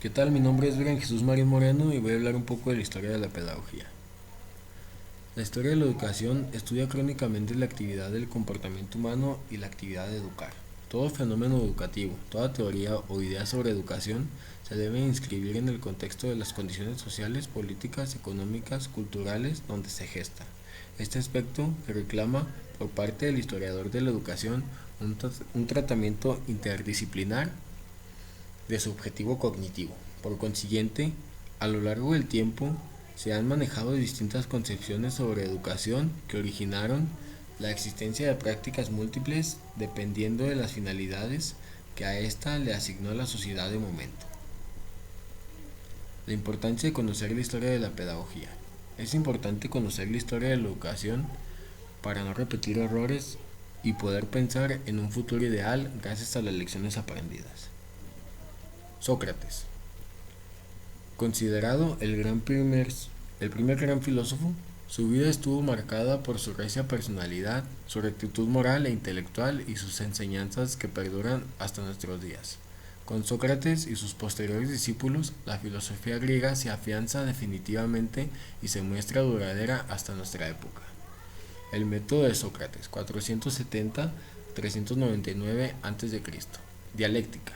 ¿Qué tal? Mi nombre es Brian Jesús Marín Moreno y voy a hablar un poco de la historia de la pedagogía. La historia de la educación estudia crónicamente la actividad del comportamiento humano y la actividad de educar. Todo fenómeno educativo, toda teoría o idea sobre educación se debe inscribir en el contexto de las condiciones sociales, políticas, económicas, culturales donde se gesta. Este aspecto reclama por parte del historiador de la educación un tratamiento interdisciplinar de su objetivo cognitivo. Por consiguiente, a lo largo del tiempo se han manejado distintas concepciones sobre educación que originaron la existencia de prácticas múltiples dependiendo de las finalidades que a ésta le asignó la sociedad de momento. La importancia de conocer la historia de la pedagogía. Es importante conocer la historia de la educación para no repetir errores y poder pensar en un futuro ideal gracias a las lecciones aprendidas. Sócrates, considerado el primer gran filósofo, su vida estuvo marcada por su recia personalidad, su rectitud moral e intelectual y sus enseñanzas que perduran hasta nuestros días. Con Sócrates y sus posteriores discípulos, la filosofía griega se afianza definitivamente y se muestra duradera hasta nuestra época. El método de Sócrates, 470-399 a.C. Dialéctica.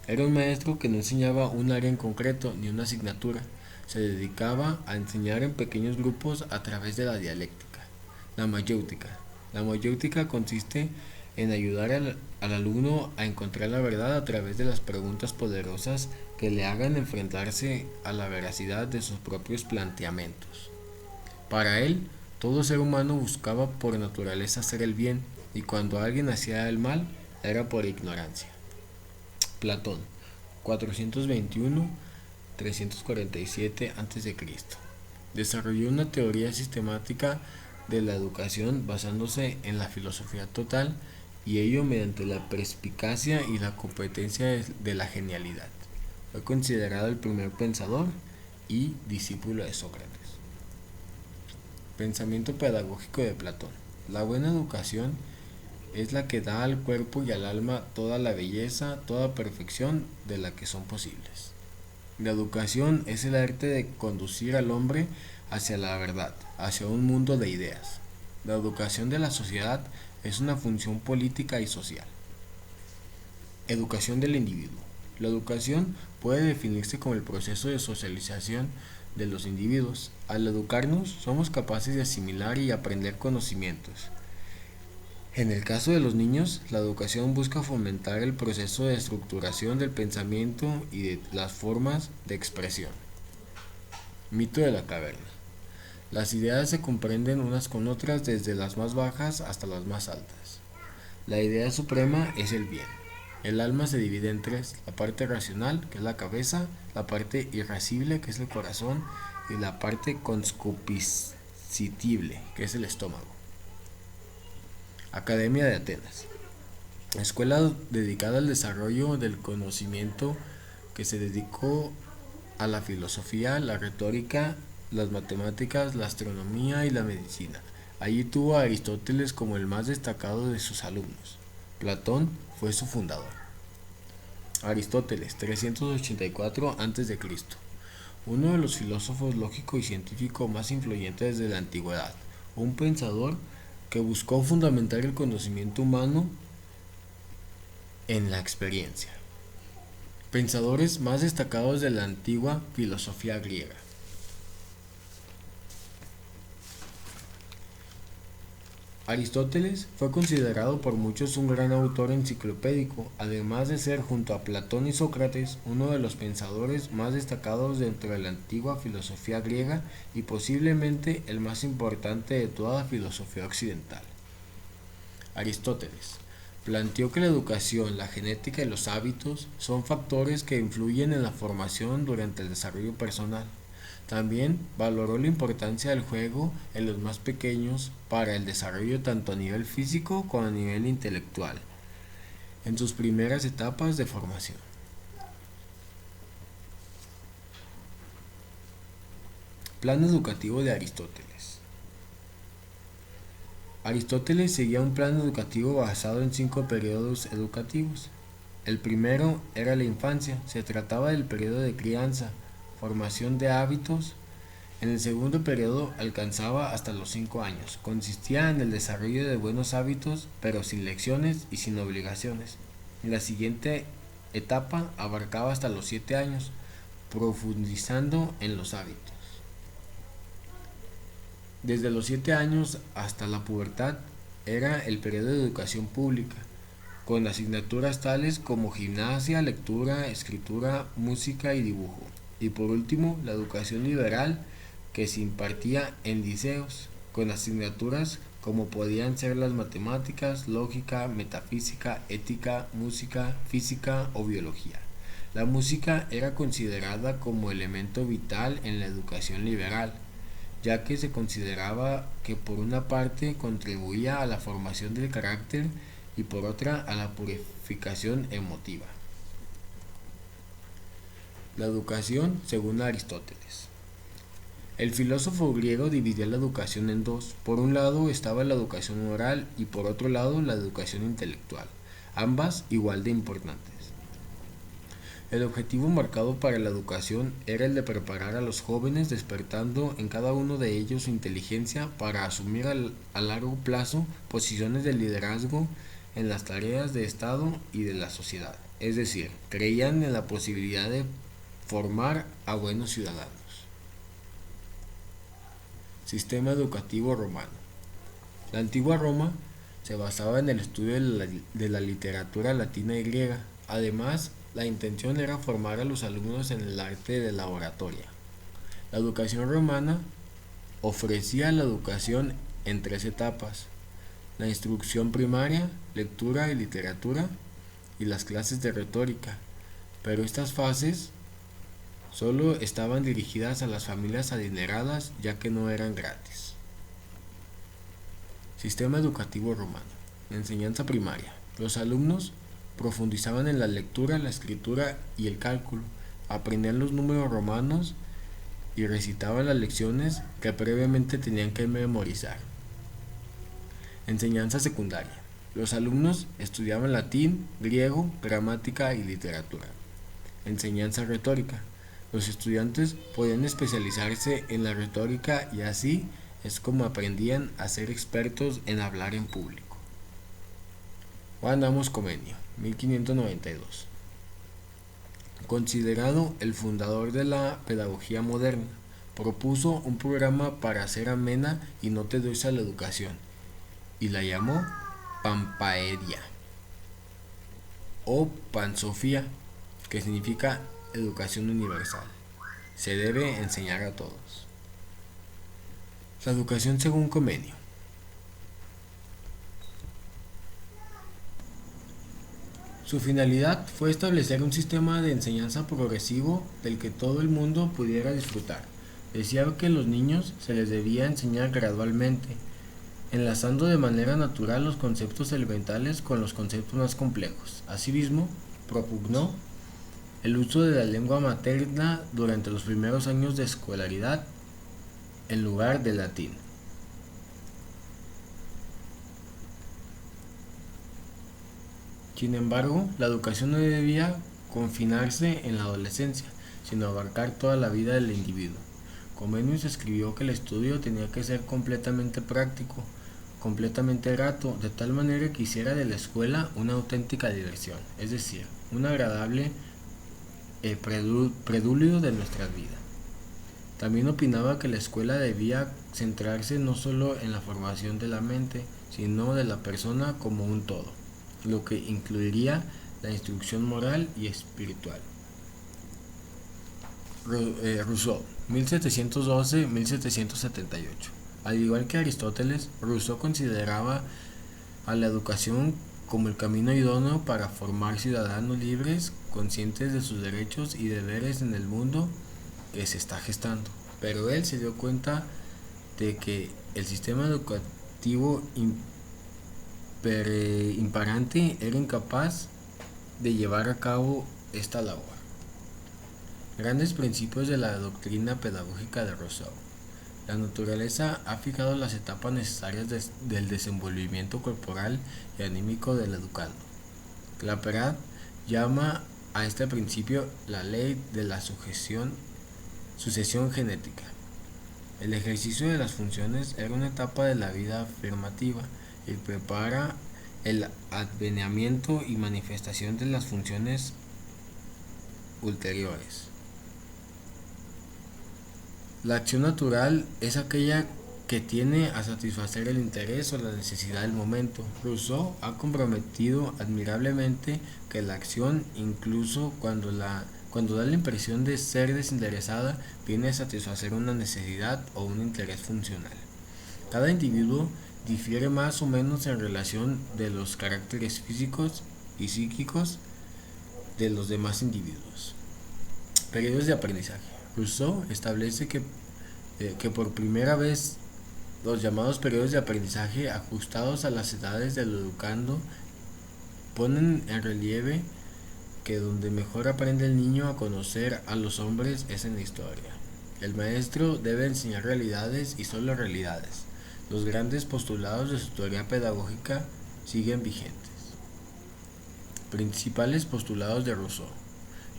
Era un maestro que no enseñaba un área en concreto ni una asignatura, se dedicaba a enseñar en pequeños grupos a través de la dialéctica. La mayéutica. La mayéutica consiste en ayudar al alumno a encontrar la verdad a través de las preguntas poderosas que le hagan enfrentarse a la veracidad de sus propios planteamientos. Para él, todo ser humano buscaba por naturaleza hacer el bien, y cuando alguien hacía el mal, era por ignorancia. Platón, 421-347 a.C. Desarrolló una teoría sistemática de la educación basándose en la filosofía total y ello mediante la perspicacia y la competencia de la genialidad. Fue considerado el primer pensador y discípulo de Sócrates. Pensamiento pedagógico de Platón. La buena educación es la que da al cuerpo y al alma toda la belleza, toda perfección de la que son posibles. La educación es el arte de conducir al hombre hacia la verdad, hacia un mundo de ideas. La educación de la sociedad es una función política y social. Educación del individuo. La educación puede definirse como el proceso de socialización de los individuos. Al educarnos, somos capaces de asimilar y aprender conocimientos. En el caso de los niños, la educación busca fomentar el proceso de estructuración del pensamiento y de las formas de expresión. Mito de la caverna. Las ideas se comprenden unas con otras desde las más bajas hasta las más altas. La idea suprema es el bien. El alma se divide en tres: la parte racional, que es la cabeza, la parte irascible, que es el corazón, y la parte concupiscible, que es el estómago. Academia de Atenas. Escuela dedicada al desarrollo del conocimiento que se dedicó a la filosofía, la retórica, las matemáticas, la astronomía y la medicina. Allí tuvo a Aristóteles como el más destacado de sus alumnos. Platón fue su fundador. Aristóteles, 384 a.C., uno de los filósofos lógico y científico más influyentes de la antigüedad, un pensador que buscó fundamentar el conocimiento humano en la experiencia. Pensadores más destacados de la antigua filosofía griega. Aristóteles fue considerado por muchos un gran autor enciclopédico, además de ser junto a Platón y Sócrates uno de los pensadores más destacados dentro de la antigua filosofía griega y posiblemente el más importante de toda la filosofía occidental. Aristóteles planteó que la educación, la genética y los hábitos son factores que influyen en la formación durante el desarrollo personal. También valoró la importancia del juego en los más pequeños para el desarrollo tanto a nivel físico como a nivel intelectual, en sus primeras etapas de formación. Plan educativo de Aristóteles. Aristóteles seguía un plan educativo basado en 5 periodos educativos. El primero era la infancia, se trataba del periodo de crianza, formación de hábitos. En el segundo periodo alcanzaba hasta los 5 años. Consistía en el desarrollo de buenos hábitos, pero sin lecciones y sin obligaciones. La siguiente etapa abarcaba hasta los 7 años, profundizando en los hábitos. Desde los 7 años hasta la pubertad era el periodo de educación pública, con asignaturas tales como gimnasia, lectura, escritura, música y dibujo. Y por último, la educación liberal, que se impartía en liceos, con asignaturas como podían ser las matemáticas, lógica, metafísica, ética, música, física o biología. La música era considerada como elemento vital en la educación liberal, ya que se consideraba que por una parte contribuía a la formación del carácter y por otra a la purificación emotiva. La educación según Aristóteles. El filósofo griego dividió la educación en dos. Por un lado estaba la educación moral y por otro lado la educación intelectual, ambas igual de importantes. El objetivo marcado para la educación era el de preparar a los jóvenes, despertando en cada uno de ellos su inteligencia para asumir a largo plazo posiciones de liderazgo en las tareas de Estado y de la sociedad. Es decir, creían en la posibilidad de formar a buenos ciudadanos. Sistema educativo romano. La antigua Roma se basaba en el estudio de la literatura latina y griega. Además, la intención era formar a los alumnos en el arte de la oratoria. La educación romana ofrecía la educación en 3 etapas: la instrucción primaria, lectura y literatura, y las clases de retórica, pero estas fases solo estaban dirigidas a las familias adineradas, ya que no eran gratis. Sistema educativo romano. Enseñanza primaria. Los alumnos profundizaban en la lectura, la escritura y el cálculo, aprendían los números romanos y recitaban las lecciones que previamente tenían que memorizar. Enseñanza secundaria. Los alumnos estudiaban latín, griego, gramática y literatura. Enseñanza retórica. Los estudiantes podían especializarse en la retórica y así es como aprendían a ser expertos en hablar en público. Juan Amos Comenio, 1592. Considerado el fundador de la pedagogía moderna, propuso un programa para hacer amena y no tediosa la educación, y la llamó Pampaedia o Pansofía, que significa educación universal. Se debe enseñar a todos. La educación según Comenio. Su finalidad fue establecer un sistema de enseñanza progresivo del que todo el mundo pudiera disfrutar. Decía que a los niños se les debía enseñar gradualmente, enlazando de manera natural los conceptos elementales con los conceptos más complejos. Asimismo, propugnó el uso de la lengua materna durante los primeros años de escolaridad en lugar del latín. Sin embargo, la educación no debía confinarse en la adolescencia, sino abarcar toda la vida del individuo. Comenius escribió que el estudio tenía que ser completamente práctico, completamente grato, de tal manera que hiciera de la escuela una auténtica diversión, es decir, un agradable preludio de nuestras vidas. También opinaba que la escuela debía centrarse no solo en la formación de la mente, sino de la persona como un todo, lo que incluiría la instrucción moral y espiritual. Rousseau, 1712-1778. Al igual que Aristóteles, Rousseau consideraba a la educación como el camino idóneo para formar ciudadanos libres, conscientes de sus derechos y deberes en el mundo que se está gestando. Pero él se dio cuenta de que el sistema educativo imperante era incapaz de llevar a cabo esta labor. Grandes principios de la doctrina pedagógica de Rousseau. La naturaleza ha fijado las etapas necesarias del desenvolvimiento corporal y anímico del educando. Clapeyron llama a este principio la ley de la sucesión genética. El ejercicio de las funciones era una etapa de la vida afirmativa y prepara el advenimiento y manifestación de las funciones ulteriores. La acción natural es aquella que tiene a satisfacer el interés o la necesidad del momento. Rousseau ha comprometido admirablemente que la acción, incluso cuando da la impresión de ser desinteresada, viene a satisfacer una necesidad o un interés funcional. Cada individuo difiere más o menos en relación de los caracteres físicos y psíquicos de los demás individuos. Periodos de aprendizaje. Rousseau establece que por primera vez los llamados periodos de aprendizaje ajustados a las edades del educando ponen en relieve que donde mejor aprende el niño a conocer a los hombres es en la historia. El maestro debe enseñar realidades y solo realidades. Los grandes postulados de su teoría pedagógica siguen vigentes. Principales postulados de Rousseau.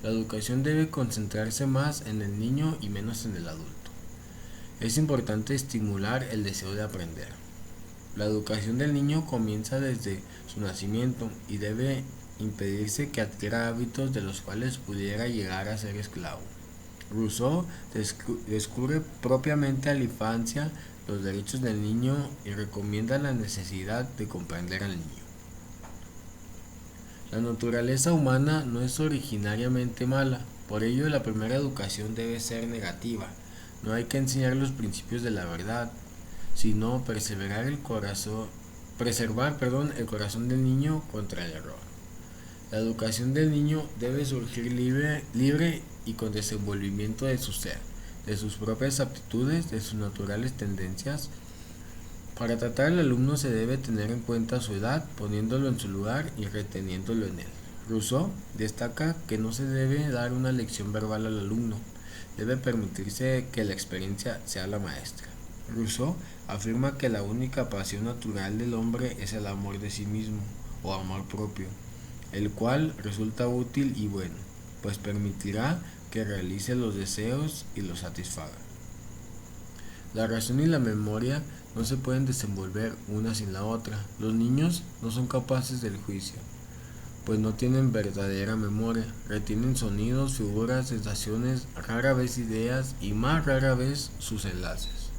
La educación debe concentrarse más en el niño y menos en el adulto. Es importante estimular el deseo de aprender. La educación del niño comienza desde su nacimiento y debe impedirse que adquiera hábitos de los cuales pudiera llegar a ser esclavo. Rousseau descubre propiamente a la infancia los derechos del niño y recomienda la necesidad de comprender al niño. La naturaleza humana no es originariamente mala, por ello la primera educación debe ser negativa. No hay que enseñar los principios de la verdad, sino preservar el corazón del niño contra el error. La educación del niño debe surgir libre y con desenvolvimiento de su ser, de sus propias aptitudes, de sus naturales tendencias. Para tratar al alumno se debe tener en cuenta su edad, poniéndolo en su lugar y reteniéndolo en él. Rousseau destaca que no se debe dar una lección verbal al alumno, debe permitirse que la experiencia sea la maestra. Rousseau afirma que la única pasión natural del hombre es el amor de sí mismo o amor propio, el cual resulta útil y bueno, pues permitirá que realice los deseos y los satisfaga. La razón y la memoria no se pueden desenvolver una sin la otra. Los niños no son capaces del juicio, pues no tienen verdadera memoria, retienen sonidos, figuras, sensaciones, rara vez ideas y más rara vez sus enlaces.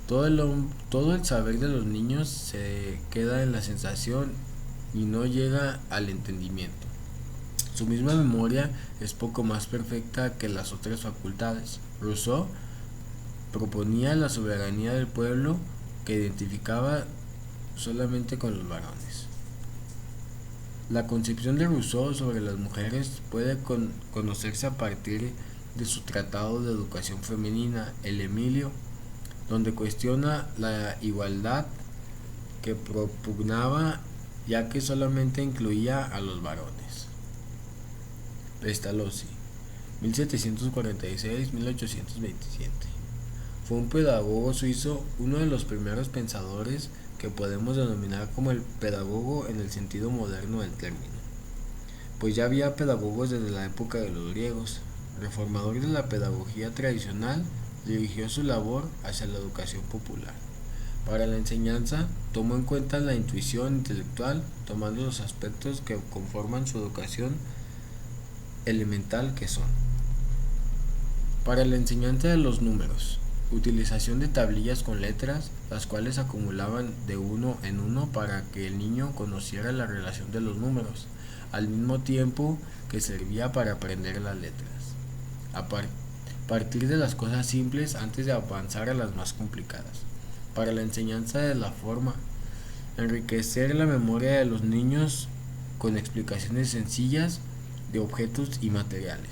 Todo el saber de los niños se queda en la sensación y no llega al entendimiento. Su misma memoria es poco más perfecta que las otras facultades. Rousseau proponía la soberanía del pueblo que identificaba solamente con los varones. La concepción de Rousseau sobre las mujeres puede conocerse a partir de su tratado de educación femenina, el Emilio, donde cuestiona la igualdad que propugnaba, ya que solamente incluía a los varones. Pestalozzi, 1746-1827. Fue un pedagogo suizo, uno de los primeros pensadores que podemos denominar como el pedagogo en el sentido moderno del término, pues ya había pedagogos desde la época de los griegos. Reformador de la pedagogía tradicional, dirigió su labor hacia la educación popular. Para la enseñanza, tomó en cuenta la intuición intelectual, tomando los aspectos que conforman su educación elemental, que son: para la enseñanza de los números, utilización de tablillas con letras, las cuales acumulaban de uno en uno para que el niño conociera la relación de los números, al mismo tiempo que servía para aprender las letras. A partir de las cosas simples antes de avanzar a las más complicadas. Para la enseñanza de la forma, enriquecer la memoria de los niños con explicaciones sencillas de objetos y materiales.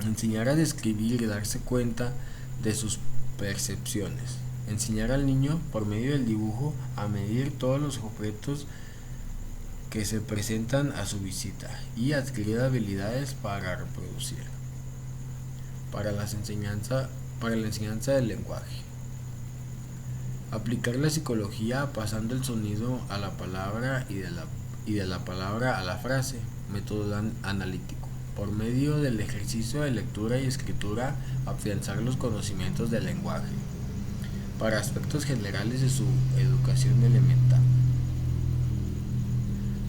Enseñar a describir y darse cuenta de sus percepciones. Enseñar al niño por medio del dibujo a medir todos los objetos que se presentan a su visita y adquirir habilidades para reproducir. Para la enseñanza del lenguaje. Aplicar la psicología pasando el sonido a la palabra y de la palabra a la frase. método analítico. Por medio del ejercicio de lectura y escritura, afianzar los conocimientos del lenguaje para aspectos generales de su educación elemental.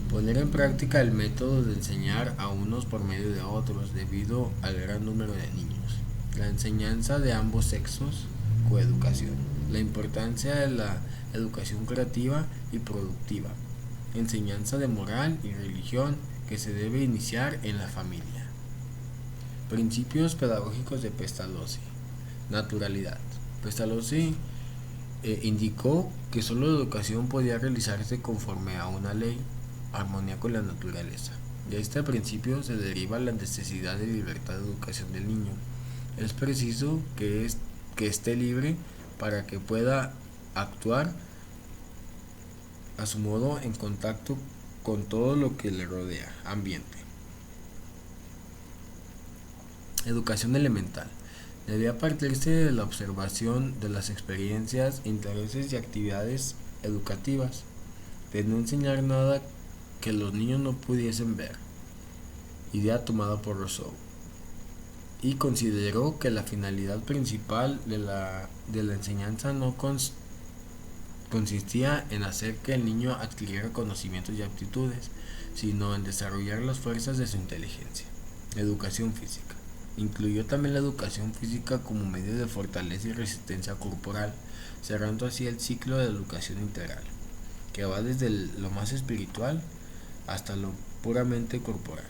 Poner en práctica el método de enseñar a unos por medio de otros debido al gran número de niños. La enseñanza de ambos sexos, coeducación. La importancia de la educación creativa y productiva. Enseñanza de moral y religión que se debe iniciar en la familia. Principios pedagógicos de Pestalozzi. Naturalidad. Pestalozzi indicó que solo la educación podía realizarse conforme a una ley, armonía con la naturaleza. De este principio se deriva la necesidad de libertad de educación del niño. Es preciso que esté libre para que pueda actuar a su modo en contacto con todo lo que le rodea, ambiente. Educación elemental. Debía partirse de la observación de las experiencias, intereses y actividades educativas, de no enseñar nada que los niños no pudiesen ver, idea tomada por Rousseau, y consideró que la finalidad principal de la enseñanza no consistía en hacer que el niño adquiriera conocimientos y aptitudes, sino en desarrollar las fuerzas de su inteligencia. Educación física. Incluyó también la educación física como medio de fortaleza y resistencia corporal, cerrando así el ciclo de educación integral, que va desde lo más espiritual hasta lo puramente corporal.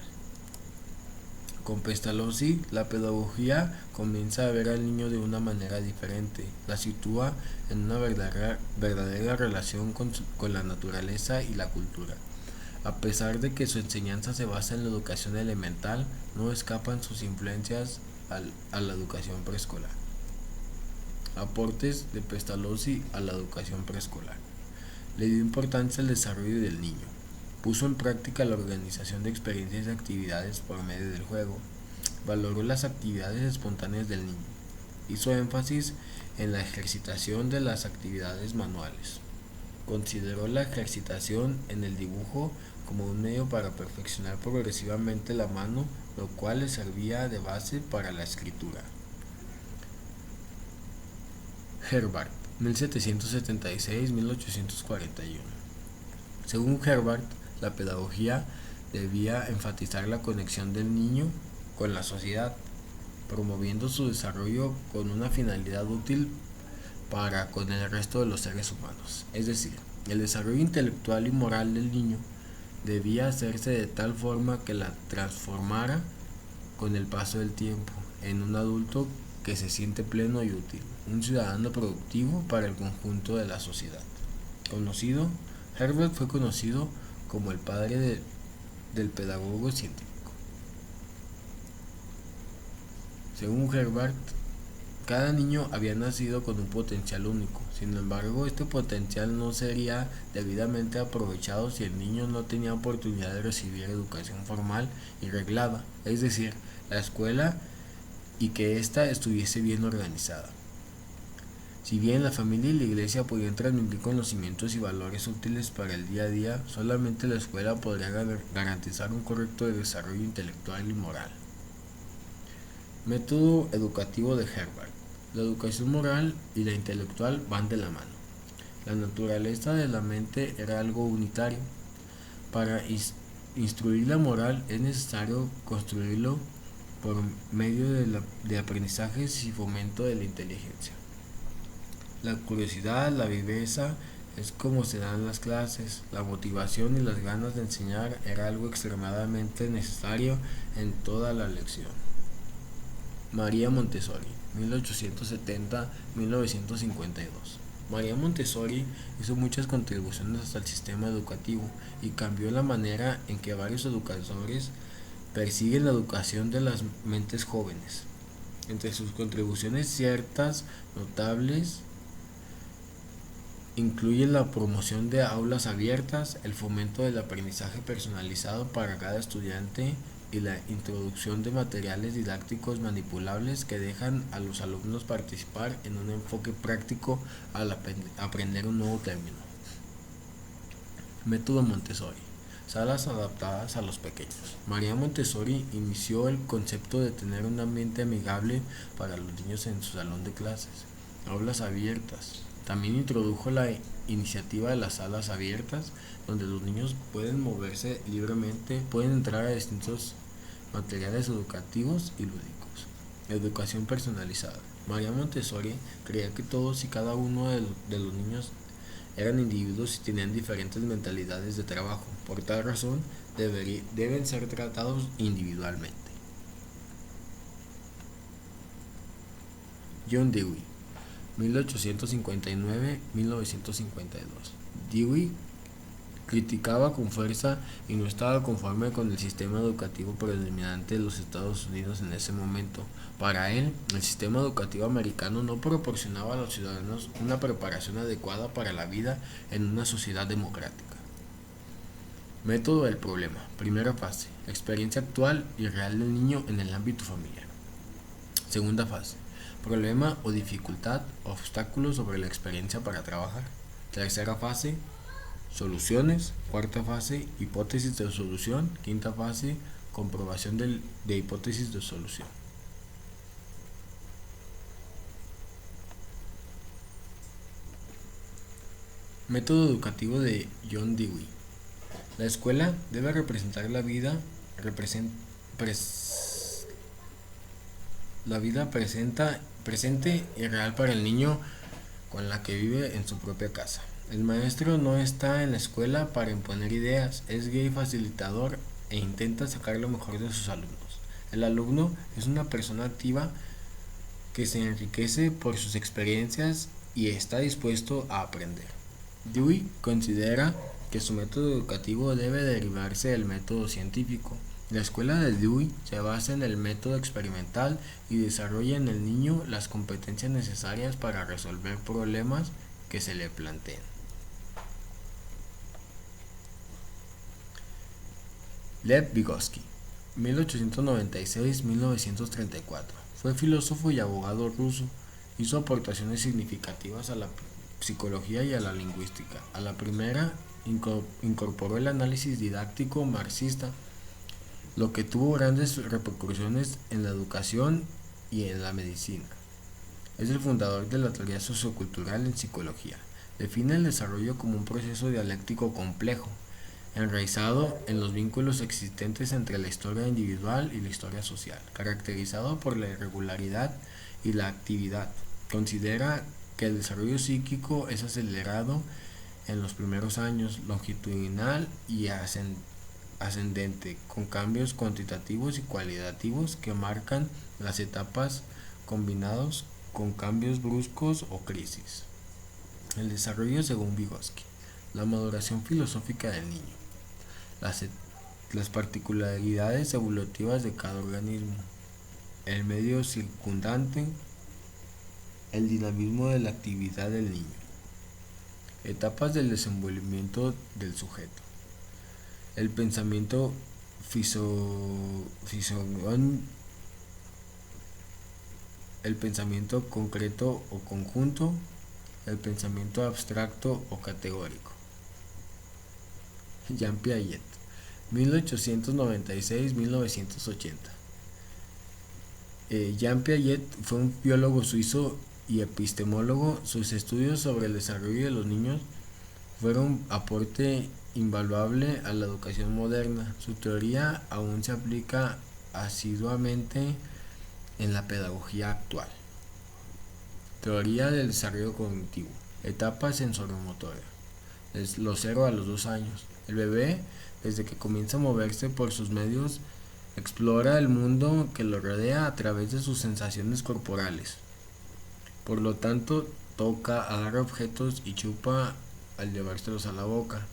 Con Pestalozzi, la pedagogía comienza a ver al niño de una manera diferente, la sitúa en una verdadera relación con la naturaleza y la cultura. A pesar de que su enseñanza se basa en la educación elemental, no escapan sus influencias a la educación preescolar. Aportes de Pestalozzi a la educación preescolar. Le dio importancia al desarrollo del niño. Puso en práctica la organización de experiencias y actividades por medio del juego. Valoró las actividades espontáneas del niño. Hizo énfasis en la ejercitación de las actividades manuales. Consideró la ejercitación en el dibujo como un medio para perfeccionar progresivamente la mano, lo cual le servía de base para la escritura. Herbart, 1776-1841. Según Herbart, la pedagogía debía enfatizar la conexión del niño con la sociedad, promoviendo su desarrollo con una finalidad útil para con el resto de los seres humanos. Es decir, el desarrollo intelectual y moral del niño debía hacerse de tal forma que la transformara con el paso del tiempo en un adulto que se siente pleno y útil, un ciudadano productivo para el conjunto de la sociedad. Herbert fue conocido como el padre del pedagogo científico. Según Herbert, cada niño había nacido con un potencial único. Sin embargo, este potencial no sería debidamente aprovechado si el niño no tenía oportunidad de recibir educación formal y reglada, es decir, la escuela, y que ésta estuviese bien organizada. Si bien la familia y la iglesia podían transmitir conocimientos y valores útiles para el día a día, solamente la escuela podría garantizar un correcto desarrollo intelectual y moral. Método educativo de Herbert. La educación moral y la intelectual van de la mano. La naturaleza de la mente era algo unitario. Para instruir la moral es necesario construirlo por medio de aprendizajes y fomento de la inteligencia. La curiosidad, la viveza es como se dan las clases. La motivación y las ganas de enseñar era algo extremadamente necesario en toda la lección. María Montessori, 1870-1952. María Montessori hizo muchas contribuciones al sistema educativo y cambió la manera en que varios educadores persiguen la educación de las mentes jóvenes. Entre sus contribuciones ciertas notables incluyen la promoción de aulas abiertas, el fomento del aprendizaje personalizado para cada estudiante y la introducción de materiales didácticos manipulables que dejan a los alumnos participar en un enfoque práctico al aprender un nuevo término. Método Montessori. salas adaptadas a los pequeños. María Montessori inició el concepto de tener un ambiente amigable para los niños en su salón de clases, aulas abiertas. También introdujo la iniciativa de las salas abiertas, donde los niños pueden moverse libremente, pueden entrar a distintos materiales educativos y lúdicos. Educación personalizada. María Montessori creía que todos y cada uno de los niños eran individuos y tenían diferentes mentalidades de trabajo. Por tal razón, deben ser tratados individualmente. John Dewey, 1859-1952. Dewey criticaba con fuerza y no estaba conforme con el sistema educativo predominante de los Estados Unidos en ese momento. Para él, el sistema educativo americano no proporcionaba a los ciudadanos una preparación adecuada para la vida en una sociedad democrática. Método del problema. Primera fase. Experiencia actual y real del niño en el ámbito familiar. Segunda fase. Problema o dificultad, obstáculos sobre la experiencia para trabajar. Tercera fase. Soluciones. Cuarta fase, hipótesis de solución. Quinta fase, comprobación de hipótesis de solución. Método educativo de John Dewey. La escuela debe representar la vida presente y real para el niño con la que vive en su propia casa. El maestro no está en la escuela para imponer ideas, es guía y facilitador e intenta sacar lo mejor de sus alumnos. El alumno es una persona activa que se enriquece por sus experiencias y está dispuesto a aprender. Dewey considera que su método educativo debe derivarse del método científico. La escuela de Dewey se basa en el método experimental y desarrolla en el niño las competencias necesarias para resolver problemas que se le planteen. Lev Vygotsky, 1896-1934, fue filósofo y abogado ruso. Hizo aportaciones significativas a la psicología y a la lingüística. A la primera incorporó el análisis didáctico marxista, lo que tuvo grandes repercusiones en la educación y en la medicina. Es el fundador de la teoría sociocultural en psicología. Define el desarrollo como un proceso dialéctico complejo, enraizado en los vínculos existentes entre la historia individual y la historia social, caracterizado por la irregularidad y la actividad. Considera que el desarrollo psíquico es acelerado en los primeros años, longitudinal y ascendente, con cambios cuantitativos y cualitativos que marcan las etapas combinados con cambios bruscos o crisis. El desarrollo según Vygotsky. La maduración filosófica del niño. Las particularidades evolutivas de cada organismo. El medio circundante. El dinamismo de la actividad del niño. Etapas del desenvolvimiento del sujeto. El pensamiento el pensamiento concreto o conjunto, el pensamiento abstracto o categórico. Jean Piaget, 1896-1980. Jean Piaget fue un biólogo suizo y epistemólogo. Sus estudios sobre el desarrollo de los niños fueron un aporte invaluable a la educación moderna. Su teoría aún se aplica asiduamente en la pedagogía actual. Teoría del desarrollo cognitivo. Etapa sensoromotora. De los 0 a los 2 años. El bebé, desde que comienza a moverse por sus medios, explora el mundo que lo rodea a través de sus sensaciones corporales. Por lo tanto, toca, agarra objetos y chupa al llevárselos a la boca.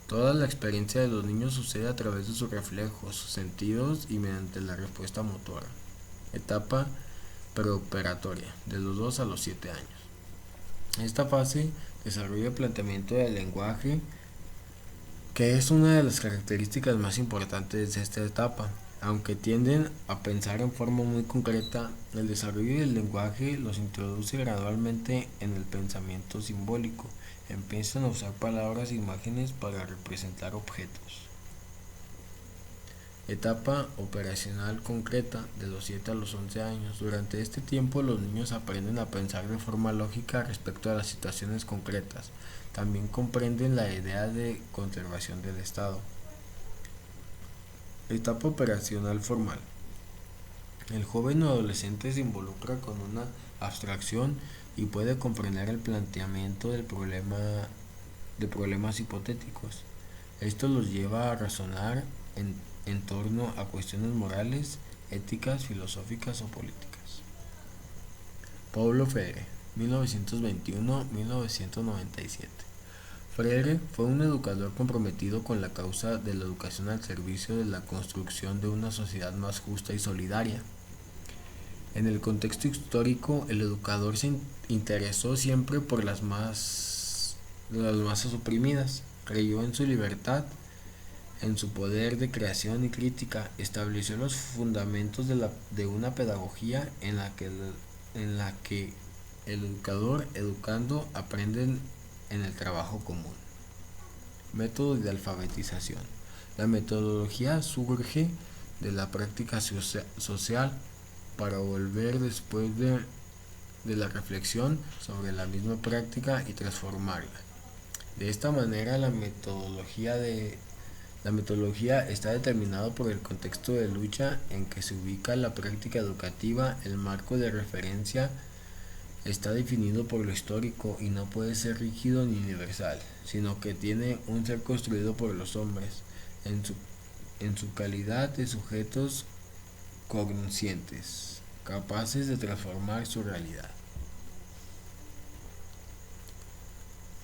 Toda la experiencia de los niños sucede a través de sus reflejos, sus sentidos y mediante la respuesta motora. Etapa preoperatoria, de los 2 a los 7 años. Esta fase desarrolla el planteamiento del lenguaje, que es una de las características más importantes de esta etapa. Aunque tienden a pensar en forma muy concreta, el desarrollo del lenguaje los introduce gradualmente en el pensamiento simbólico. Empiezan a usar palabras e imágenes para representar objetos. Etapa operacional concreta de los 7 a los 11 años. Durante este tiempo los niños aprenden a pensar de forma lógica respecto a las situaciones concretas. También comprenden la idea de conservación del Estado. Etapa operacional formal. El joven o adolescente se involucra con una abstracción y puede comprender el planteamiento de problemas hipotéticos. Esto los lleva a razonar en torno a cuestiones morales, éticas, filosóficas o políticas. Paulo Freire, 1921-1997. Freire fue un educador comprometido con la causa de la educación al servicio de la construcción de una sociedad más justa y solidaria. En el contexto histórico, el educador se interesó siempre por las masas oprimidas, creyó en su libertad, en su poder de creación y crítica, estableció los fundamentos de una pedagogía en la que el educador educando aprenden en el trabajo común. Método de alfabetización. La metodología surge de la práctica social para volver después de la reflexión sobre la misma práctica y transformarla. De esta manera la metodología está determinada por el contexto de lucha en que se ubica la práctica educativa. El marco de referencia está definido por lo histórico y no puede ser rígido ni universal, sino que tiene un ser construido por los hombres en su calidad de sujetos conscientes, capaces de transformar su realidad.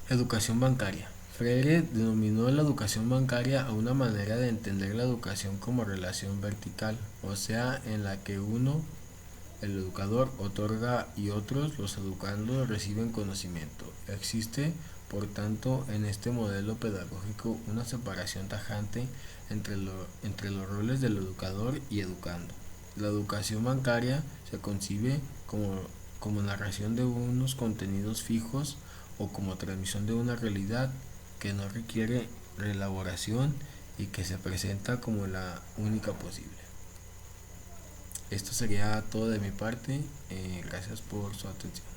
Educación bancaria. Freire denominó la educación bancaria a una manera de entender la educación como relación vertical, o sea, en la que uno, el educador, otorga y otros, los educandos, reciben conocimiento. Existe, por tanto, en este modelo pedagógico una separación tajante entre los roles del educador y educando. La educación bancaria se concibe como narración de unos contenidos fijos o como transmisión de una realidad que no requiere reelaboración y que se presenta como la única posible. Esto sería todo de mi parte. Gracias por su atención.